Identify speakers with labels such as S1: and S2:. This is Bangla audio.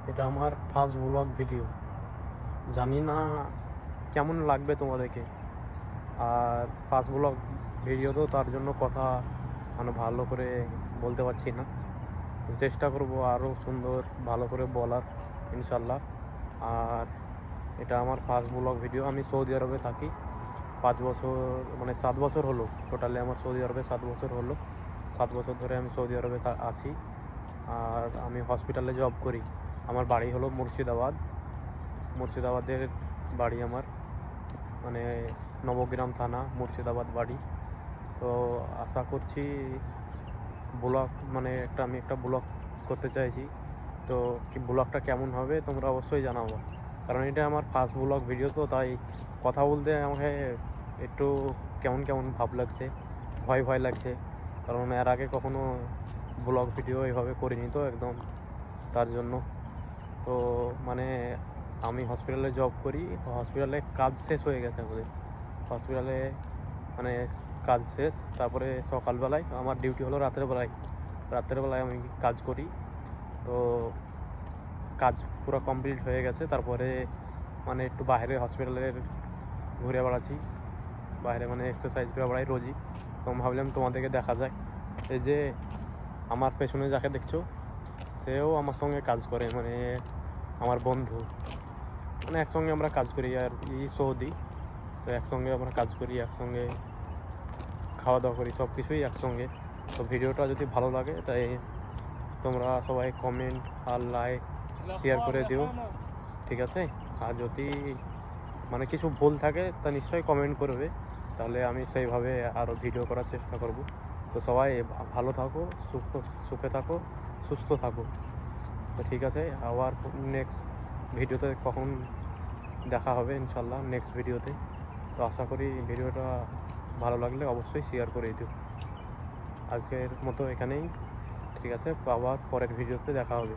S1: এটা আমার ফার্স্ট ব্লগ ভিডিও। জানি না কেমন লাগবে তোমাদেরকে। আর ফার্স্ট ব্লগ ভিডিও তো, তার জন্য কথা ভালো করে বলতে পারছি না। তো চেষ্টা করব আরও সুন্দর ভালো করে বলার, ইনশাল্লাহ। আর এটা আমার ফার্স্ট ব্লগ ভিডিও। আমি সৌদি আরবে থাকি 5 বছর, 7 বছর হলো। টোটালি আমার সৌদি আরবে 7 বছর হলো। 7 বছর ধরে আমি সৌদি আরবে আছি। আর আমি হসপিটালে জব করি। আমার বাড়ি হলো মুর্শিদাবাদের বাড়ি আমার, নবগ্রাম থানা, মুর্শিদাবাদ বাড়ি। তো আশা করছি ব্লগ আমি একটা ব্লগ করতে চাইছি। তো কি ব্লগটা কেমন হবে তোমরা অবশ্যই জানাবো, কারণ এটা আমার ফার্স্ট ব্লগ ভিডিও। তো তাই কথা বলতে আমাকে একটু কেমন কেমন ভাব লাগছে, ভয় লাগছে, কারণ এর আগে কখনো ব্লগ ভিডিও এভাবে করিনি তো একদম, তার জন্য। তো আমি হসপিটালে জব করি। হসপিটালে কাজ শেষ হয়ে গেছে আমাদের। হসপিটালে কাজ শেষ, তারপরে সকালবেলায় আমার ডিউটি হলো রাতের বেলায় আমি কাজ করি। তো কাজ পুরো কমপ্লিট হয়ে গেছে, তারপরে একটু বাইরে হসপিটালের ঘুরে বেড়াচ্ছি, বাইরে এক্সারসাইজ করে বেড়াই রোজই। তো ভাবলাম তোমাদেরকে দেখা যায়। এই যে আমার পেছনে যাকে দেখছো, সেও আমার সঙ্গে কাজ করে, আমার বন্ধু। একসঙ্গে আমরা কাজ করি আর সৌদি। তো একসঙ্গে আমরা কাজ করি, একসঙ্গে খাওয়া দাওয়া করি, সব কিছুই একসঙ্গে। তো ভিডিওটা যদি ভালো লাগে তাই তোমরা সবাই কমেন্ট আর লাইক শেয়ার করে দিও, ঠিক আছে? আর যদি কিছু ভুল থাকে তা নিশ্চয়ই কমেন্ট করবে, তাহলে আমি সেইভাবে আরও ভিডিও করার চেষ্টা করব। তো সবাই ভালো থাকো, সুখে থাকো, সুস্থ থাকো। তো ঠিক আছে, আবার নেক্সট ভিডিওতে কখন দেখা হবে ইনশাল্লাহ, নেক্সট ভিডিওতে। তো আশা করি ভিডিওটা ভালো লাগলে অবশ্যই শেয়ার করে দিও। আজকের মতো এখানেই, ঠিক আছে? আবার পরের ভিডিওতে দেখা হবে।